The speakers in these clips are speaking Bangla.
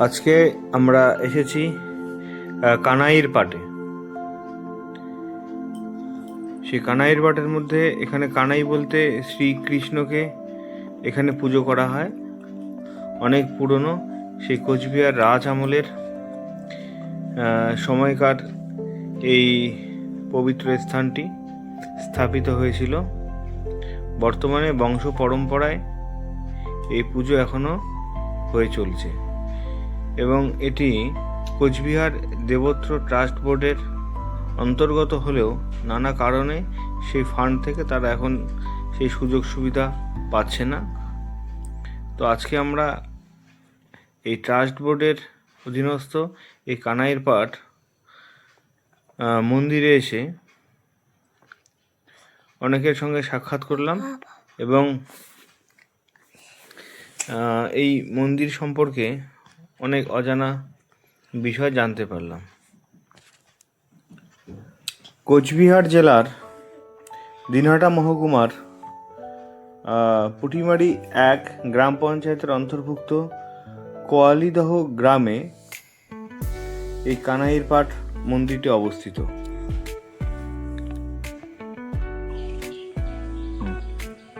আজকে আমরা এসেছি কানাইয়ের পাটে। সেই কানাইয়ের পাটের মধ্যে এখানে কানাই বলতে শ্রীকৃষ্ণকে এখানে পুজো করা হয়। অনেক পুরনো, সেই কোচবিহার রাজ আমলের সময়কার এই পবিত্র স্থানটি স্থাপিত হয়েছিল। বর্তমানে বংশ পরম্পরায় এই পুজো এখনো হয়ে চলছে এবং এটি কোচবিহার দেবত্র ট্রাস্ট বোর্ডের অন্তর্গত হলেও নানা কারণে সেই ফান্ড থেকে তারা এখন সেই সুযোগ সুবিধা পাচ্ছে না। তো আজকে আমরা এই ট্রাস্ট বোর্ডের অধীনস্থ এই কানাইয়ের পাট মন্দিরে এসে অনেকের সঙ্গে সাক্ষাৎ করলাম এবং এই মন্দির সম্পর্কে অনেক অজানা বিষয় জানতে পারলাম। কোচবিহার জেলার দিনহাটা মহকুমার পুটিমারি 1 গ্রাম পঞ্চায়েতের অন্তর্ভুক্ত কোয়ালিদহ গ্রামে এই কানাইয়ের পাট মন্দিরটি অবস্থিত।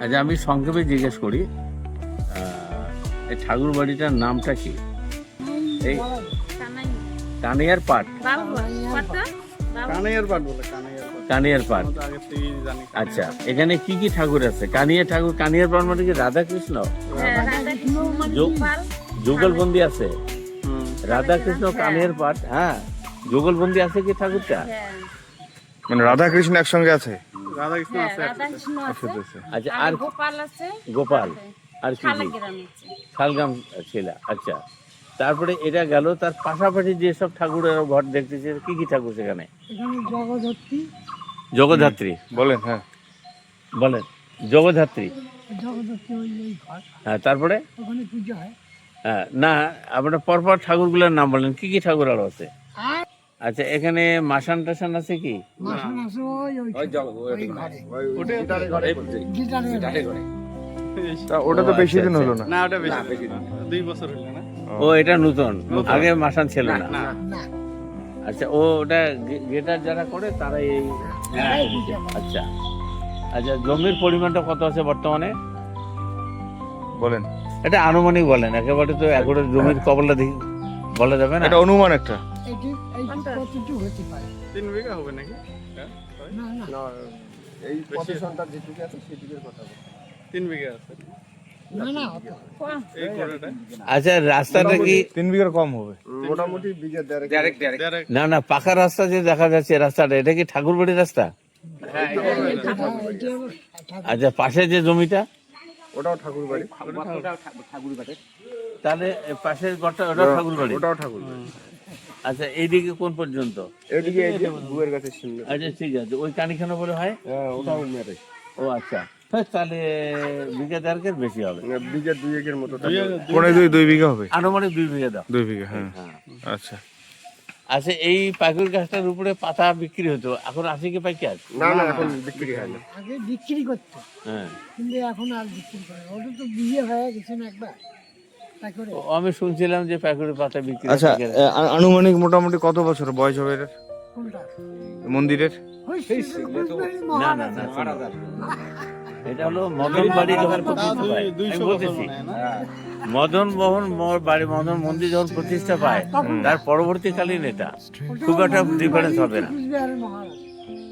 আচ্ছা, আমি সংক্ষেপে জিজ্ঞেস করি, এই ঠাকুর বাড়িটার নামটা কি? এই কানাইয়ার পাট। কানাইয়ার পাট। আচ্ছা, এখানে কি কি ঠাকুর আছে? কানিয়া ঠাকুর, কানিয়ার পাট মানে কি রাধা কৃষ্ণ? যুগলবন্দি আছে রাধা কৃষ্ণ কানিয়ার পাট। হ্যাঁ, যুগলবন্দি আছে কি ঠাকুরটা? মানে রাধা কৃষ্ণ একসঙ্গে আছে। আচ্ছা, আর গোপাল আর কি শালগ্রাম ছিল। আচ্ছা, তারপরে এটা গেল, তার পাশাপাশি যেসব ঠাকুরের ঘর দেখতেছে কি কি ঠাকুর সেখানে? জগদ্ধাত্রী বলেন। হ্যাঁ বলেন, জগদ্ধাত্রী। হ্যাঁ, তারপরে হ্যাঁ না, আপনার পরপর ঠাকুরগুলোর নাম বলেন, কি কি ঠাকুর আরো আছে? আচ্ছা, এখানে মাসান টাসান আছে কি? ওটা তো বেশি দিন হলো না। ওটা বেশি 2 বছর হলো না। ও, এটা নতুন, আগে মাসান ছিল না। আচ্ছা, ওটা গেটার যারা করে তারা এই। আচ্ছা আচ্ছা, জমির পরিমাণটা কত আছে বর্তমানে বলেন। এটা আনুমানিক বলেন, একেবারে তো একবারে জমির কবলটা দেখি বলা যাবে না। এটা অনুমান একটা 3 বিঘা হবে নাকি? এই পজিশনটা যেটুকু আছে সেটুকুর কথা বল। 3 বিঘা আছে। এই কোড়াটা। আচ্ছা, রাস্তাটা কি 3 বিঘার কম হবে? মোটামুটি বিঘা ডাইরেক্ট না না, পাকা রাস্তা যে দেখা যাচ্ছে রাস্তাটা, এটা কি ঠাকুরবাড়ির রাস্তা? আচ্ছা, পাশে যে জমিটা ওটাও ঠাকুর বাড়ি। তাহলে পাশের ঘরটা ওটা ঠাকুরবাড়ি? ওটাও ঠাকুর বাড়ি। আচ্ছা, এইদিকে কোন পর্যন্ত? এদিকে এই যে বুয়ের গাছের সামনে। আচ্ছা, ঠিক আছে, ওই কানিখানা বলে হয়। হ্যাঁ, ওটাও মেরে। ও আচ্ছা, তাহলে বিঘা দেড়েকের বেশি হবে। বিঘা 2 এর মতো। পরে 2 বিঘা হবে। আনুমানিক 2 বিঘা দাও। 2 বিঘা, হ্যাঁ। হ্যাঁ। আচ্ছা আচ্ছা, এই পাকুর গাছটার উপরে পাতা বিক্রি হতো, এখন আসে কি পাইকার? না না, এখন বিক্রি হয় না। আগে বিক্রি করতো, হ্যাঁ, কিন্তু এখন আর বিক্রি করে না। ওটা তো বিয়ে হয়ে গেছে না একবার, তাই করে। আমি শুনছিলাম যে পাকুরের পাতা বিক্রি। আচ্ছা, আনুমানিক মোটামুটি কত বছর বয়স হবে এর কোনটা? মন্দিরের? না না না, এটা হলো মদন বাড়ি যখন প্রতিষ্ঠা পায়। আমি বলতেছি, মদন মোহন বাড়ি, মদন মন্দির যখন প্রতিষ্ঠা পায়, তার পরবর্তীকালীন এটা খুব একটা ডিফারেন্স হবে না। কুচবিহারের মহারাজ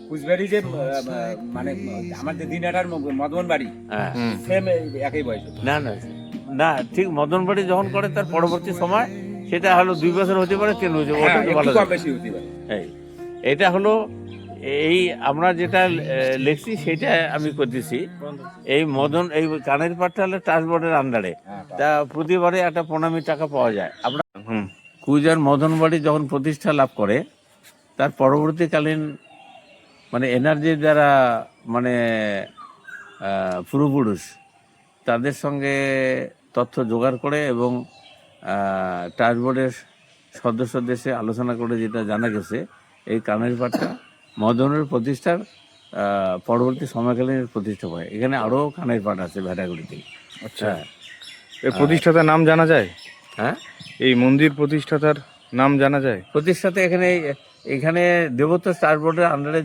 কুচবিহারি যে মানে আমাদের দিনহাটার মদন বাড়ি, হ্যাঁ, সেম একই বয়স। না না না, ঠিক মদন বাড়ি যখন করে তার পরবর্তী সময় সেটা হলো 2 বছর হতে পারে, 3 বছর, ওটা তো ভালো। বেশি হতে পারে। এটা হলো এই আমরা যেটা লিখছি সেটা আমি করতেছি। এই মদন, এই কানের পাটটা হলো ট্রাস্ট বোর্ডের আন্ডারে, তা প্রতিবারে একটা প্রণামী টাকা পাওয়া যায়। আমরা কুচবিহার মদন বাড়ি যখন প্রতিষ্ঠা লাভ করে, তার পরবর্তীকালীন মানে এনার্জি যারা মানে পূর্বপুরুষ, তাদের সঙ্গে তথ্য জোগাড় করে এবং ট্রাস্ট বোর্ডের সদস্য দেশে আলোচনা করে যেটা জানা গেছে, এই কানের পাটটা মদনের প্রতিষ্ঠার পরবর্তী সময়কালীন প্রতিষ্ঠা হয়। এখানে আরও কানের পাট আছে ভেটাগুড়িতে। আচ্ছা, এই প্রতিষ্ঠাতার নাম জানা যায়? হ্যাঁ, এই মন্দির প্রতিষ্ঠাতার নাম জানা যায়? প্রতিষ্ঠাতে এখানে এখানে দেবত্ব স্টার বোর্ডের আন্ডারে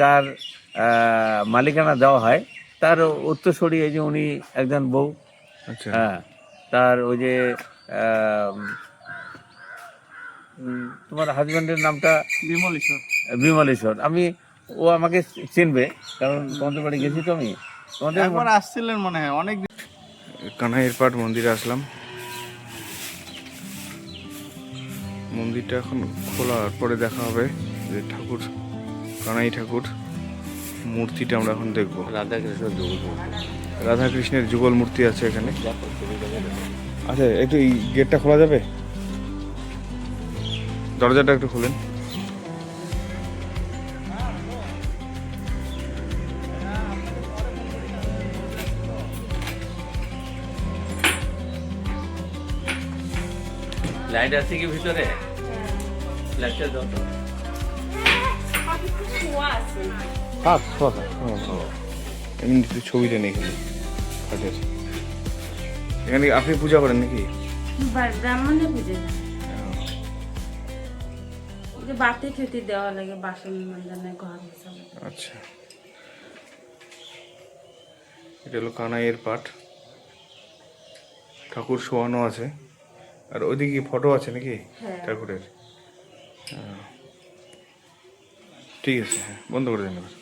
যার মালিকানা দেওয়া হয় তার উত্তরসূরি এই যে উনি একজন বউ। আচ্ছা। হ্যাঁ, তার ওই যে তোমার হাজবেন্ডের নামটা বিমল ঈশ্বর। বিমলেশ্বর। ও আমাকে চিনবে, কারণ তোমাদের বাড়ি গেছি তো আমি। তোমাদের একবার আসছিলেন মনে হয় অনেক দিন। কানাইয়ের পাট মন্দিরে আসলাম। মন্দিরটা এখন খোলার পরে দেখা হবে যে ঠাকুর, কানাই ঠাকুর মূর্তিটা আমরা এখন দেখব। রাধাকৃষ্ণ রাধাকৃষ্ণের যুগল মূর্তি আছে এখানে। আচ্ছা, একটু এই গেটটা খোলা যাবে? দরজাটা একটু খুলেন। লাইট আছে কি ভিতরে? লাইটটা দাও তো। এমনি একটু ছবিটা নেই এখানে কাঠের। এখানে আপনি পূজা করেন নাকি? ব্রাহ্মণে পুজো না, যে বাতি খেতে দেওয়া লাগে, বাসন মন্দানে ঘর হিসাবে। আচ্ছা, এটা হলো কানাইয়ের পাট। ঠাকুর শোয়ানো আছে, আর ওইদিকে ফটো আছে নাকি ঠাকুরের? ঠিক আছে, হ্যাঁ, বন্ধ করে দেন এবার।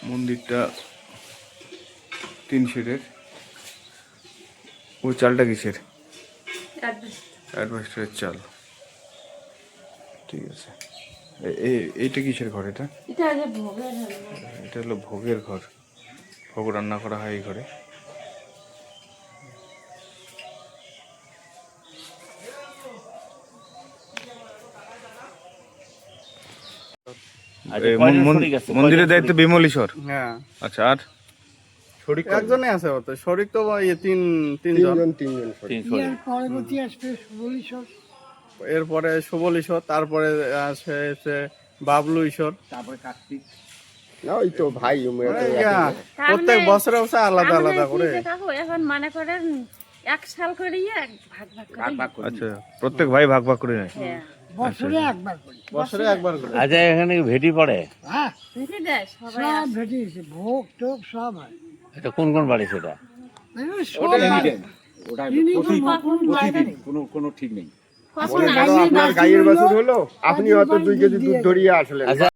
মন্দিরটা 3 সিটের। ওই চালটা কিসের? অ্যাডভেস্টারের চাল। ঠিক আছে। এইটা কিসের ঘর? এটা এটা যে ভোগের হলো। এটা হলো ভোগের ঘর। ভোগ রান্না করা হয় এই ঘরে। মন্দিরের দায়িত্ব বিমলেশ্বর। হ্যাঁ, আচ্ছা, আর একজনে আছে অত শরিক তো তিনজন। তিনজন এর পরবর্তী আসবে সুবলীশ্বর, এরপরে সুবল ঈশ্বর, তারপরে আছে বাবলু ঈশ্বর। তারপরে কার্তিক। না, ওই তো ভাই প্রত্যেক বছরে বছরে আলাদা আলাদা করে। এখন মনে করেন 1 সাল করে ভাগ ভাগ করে। আচ্ছা, প্রত্যেক ভাই ভাগ ভাগ করে নেয়। হ্যাঁ, বছরে একবার করি। বছরে একবার করে। আচ্ছা, এখানে কি ভেটি পড়ে? হ্যাঁ, ভেটে দেয় সবাই। সব ভেটিয়েছে, ভোগ টোগ সব হয়। এটা কোন কোন বাড়ি সেটা? এগুলো সব ওটা হয়। এনিটাইম। ওটা তিনি প্রতি- কখন প্রতিদিন কোনো ঠিক নেই। কখন মনে করো আপনার গাইয়ের বাছুর হলো, আপনি হয়তো 2 কেজি দুধ ধরিয়ে আসলেন। আচ্ছা,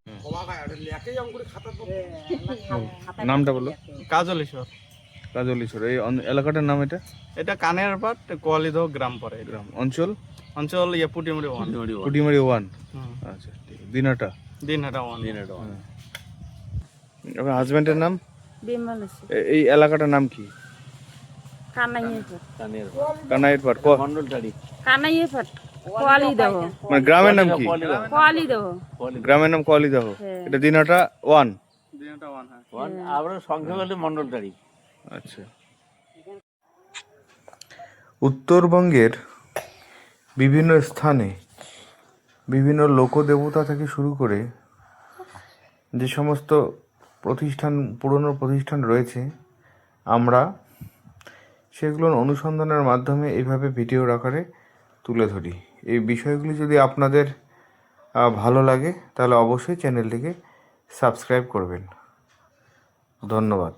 নামটা বলো। কাজল ঈশ্বর। কাজলেশ্বর। এই এলাকাটার নাম এটা? এটা কানের পাট, কোয়ালিদহ গ্রাম পরে। গ্রাম, অঞ্চল অঞ্চল পুটিমুড়ি 1। কুটিমারি 1। আচ্ছা, ঠিক আছে। দিনাটা। দিনহাটা 1। আপনার হাজবেন্ডের নাম? বিমলেশ্বর। এই এলাকাটার নাম কি? কানাইয়ে পাট। কানাইয়ের পাট। মন্ডলটারি। কানাইয়ে পাট, কোয়ালিদহ। মানে গ্রামের নাম কি? কোয়ালিদহ। গ্রামের নাম কোয়ালিদহ। হ্যাঁ। এটা দিনাটা 1। দিনহাটা 1, হ্যাঁ। আমরা সংখ্যা বলে মন্ডলটারি। আচ্ছা। উত্তরবঙ্গের বিভিন্ন স্থানে বিভিন্ন লোকদেবতা থেকে শুরু করে যে সমস্ত পুরনো প্রতিষ্ঠান রয়েছে, আমরা সেগুলোর অনুসন্ধানের মাধ্যমে এইভাবে ভিডিওর আকারে তুলে ধরি। এই বিষয়গুলি যদি আপনাদের ভালো লাগে তাহলে অবশ্যই চ্যানেলটিকে সাবস্ক্রাইব করবেন। ধন্যবাদ।